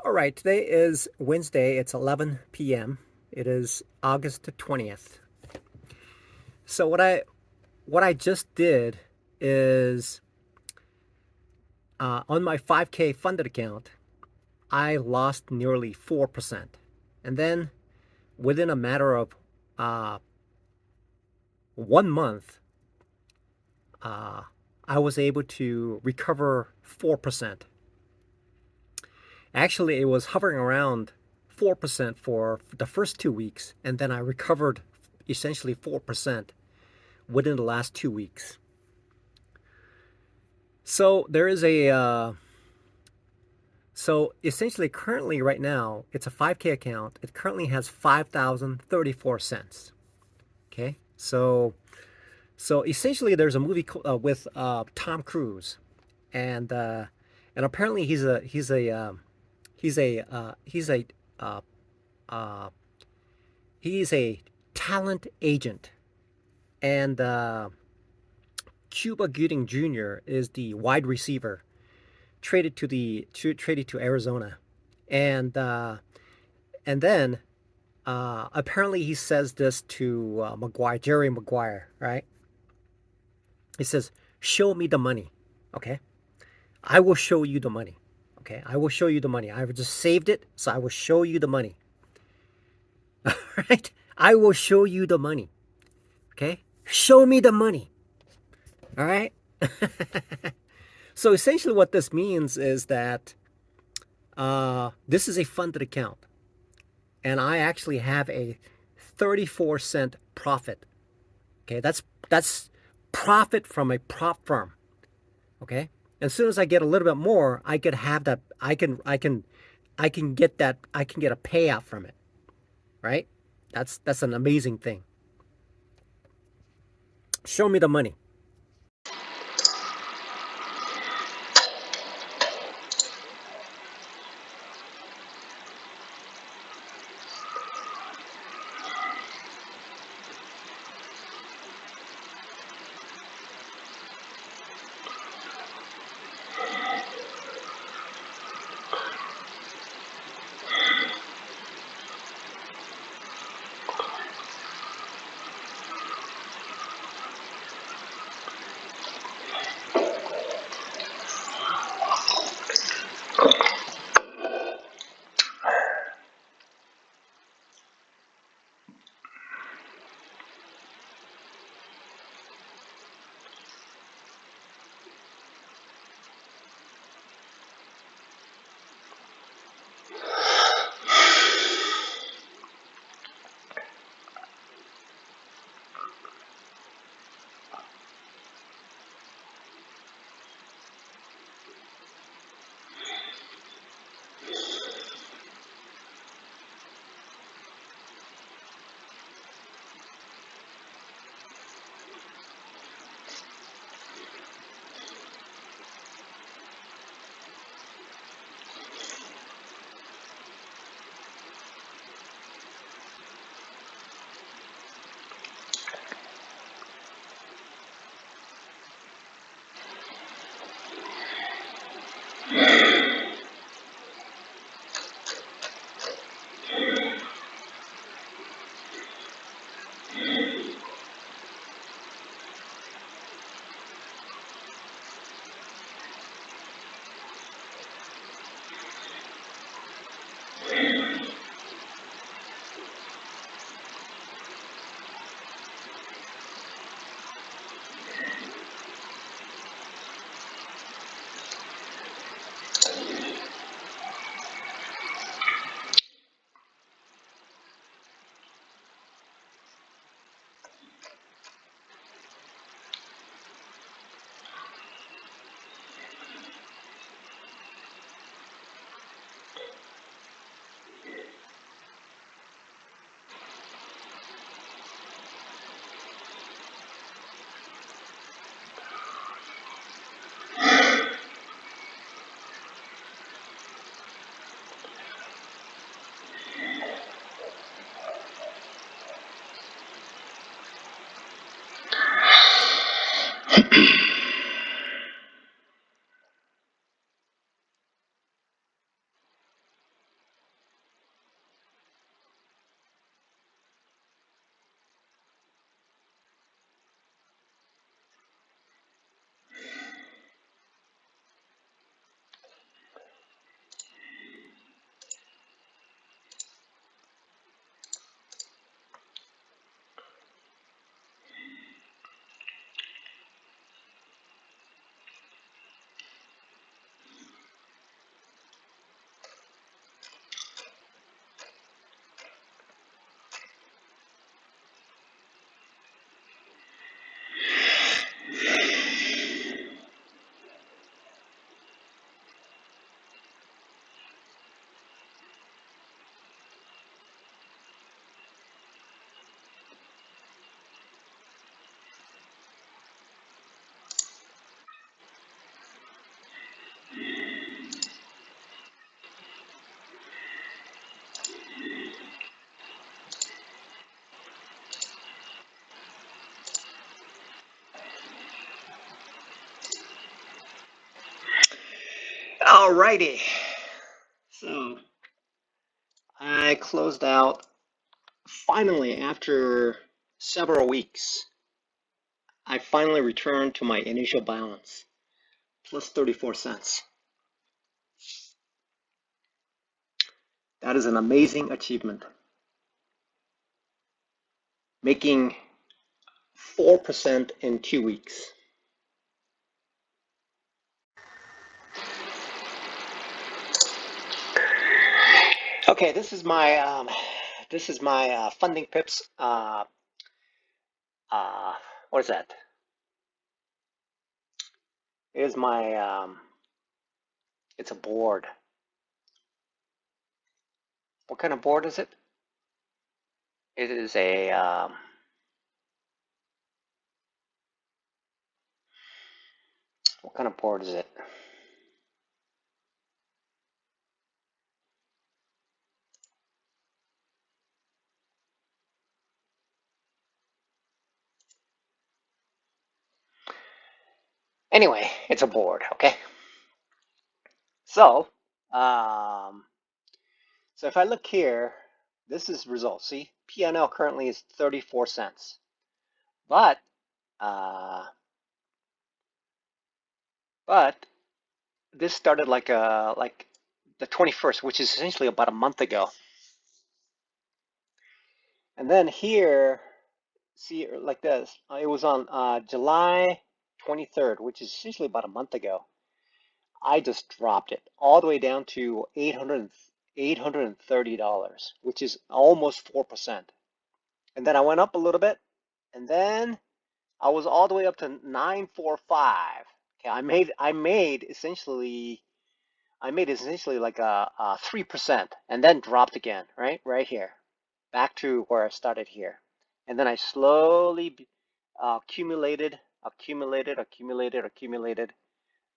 All right, today is Wednesday. It's 11 p.m. It is August 20th. So what I just did is on my 5K funded account, I lost nearly 4%. And then within a matter of uh, 1 month, uh, I was able to recover 4%. Actually, it was hovering around 4% for the first 2 weeks, and then I recovered essentially 4% within the last 2 weeks. So there is so essentially currently right now it's a 5K account. It currently has 5,034 cents. Okay, so essentially there's a movie with Tom Cruise, and and apparently he's a uh, uh, he's a talent agent, and Cuba Gooding Jr. is the wide receiver traded to Arizona, and then apparently he says this to McGuire, Jerry McGuire, right? He says, "Show me the money, okay? I will show you the money, okay? I will show you the money. I've just saved it, so I will show you the money, all right? I will show you the money, okay? Show me the money, all right?" So essentially, what this means is that this is a funded account, and I actually have a 34-cent profit. Okay, that's profit from a prop firm. Okay, as soon as I get a little bit more, I could have that. I can get that. I can get a payout from it. Right? That's an amazing thing. Show me the money. Alrighty, so I closed out finally after several weeks. I finally returned to my initial balance, plus 34 cents. That is an amazing achievement. Making 4% in 2 weeks. Okay, this is my funding pips. What is that? It is my it's a board. What kind of board is it? It is a what kind of board is it? Anyway, it's a board, okay? So, so if I look here, this is results. See, P&L currently is 34 cents, but this started like the 21st, which is essentially about a month ago. And then here, see, like this, it was on July 23rd, which is essentially about a month ago. I just dropped it all the way down to $830, which is almost 4%. And then I went up a little bit, and then I was all the way up to 945. Okay, I made essentially like a 3%, and then dropped again, right here, back to where I started here, and then I slowly accumulated,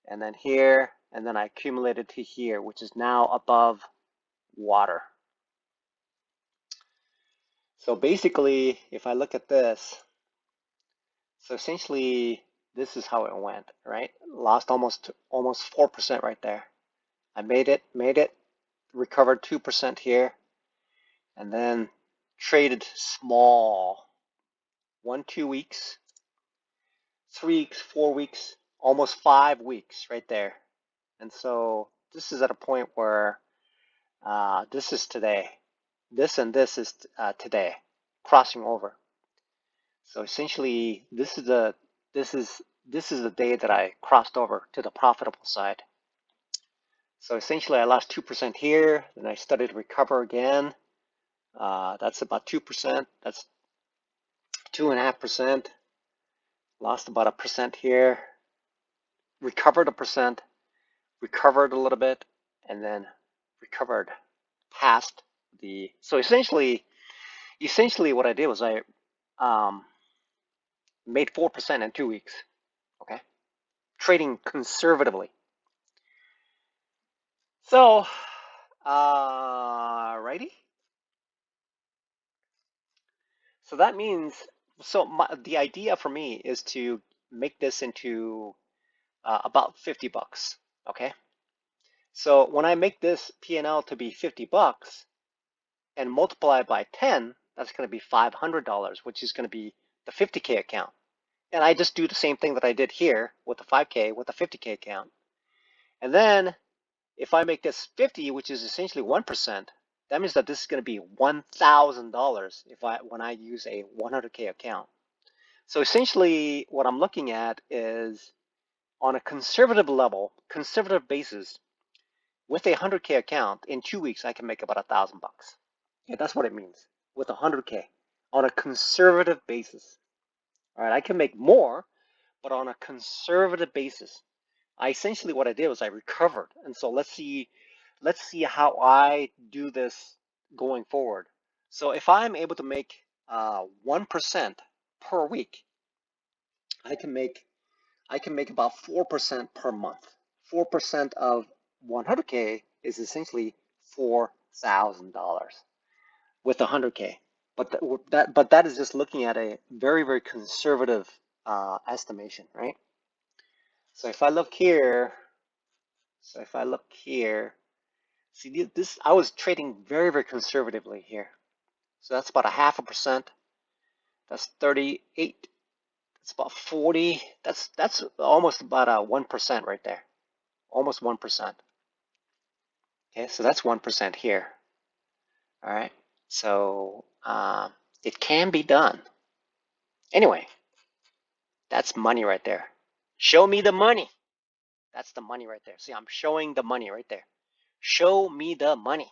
and then here, and then I accumulated to here, which is now above water. So basically, if I look at this, so essentially this is how it went, right? Lost almost 4% right there. I made it, recovered 2% here, and then traded small 1-2 weeks, 3 weeks, 4 weeks, almost 5 weeks right there. And so this is at a point where this is today. This and this is today, crossing over. So essentially, this is the day that I crossed over to the profitable side. So essentially, I lost 2% here, then I started to recover again. That's about 2%. That's 2.5%. Lost about 1% here. Recovered 1%. Recovered a little bit, and then recovered past the. So essentially, what I did was I made 4% in 2 weeks. Okay, trading conservatively. So, righty. So that means, the idea for me is to make this into about 50 bucks. Okay. So when I make this P&L to be 50 bucks and multiply it by 10, that's going to be $500, which is going to be the 50K account. And I just do the same thing that I did here with the 5K with the 50K account. And then if I make this 50, which is essentially 1%, that means that this is going to be $1,000 when I use a 100K account. So essentially what I'm looking at is on a conservative level, conservative basis, with a 100K account in 2 weeks, I can make about $1,000 bucks. Yeah, that's what it means with 100K on a conservative basis. All right, I can make more, but on a conservative basis. Essentially what I did was I recovered. And so let's see how I do this going forward. So if I'm able to make 1% per week, I can make about 4% per month. 4% of 100K is essentially $4,000 with 100K. But that is just looking at a very, very conservative estimation, right? So if I look here, So if I look here, see this, I was trading very, very conservatively here. So that's about a 0.5%. That's 38. That's about 40. That's almost about a 1% right there. Almost 1%. Okay, so that's 1% here. All right. So it can be done. Anyway, that's money right there. Show me the money. That's the money right there. See, I'm showing the money right there. Show me the money.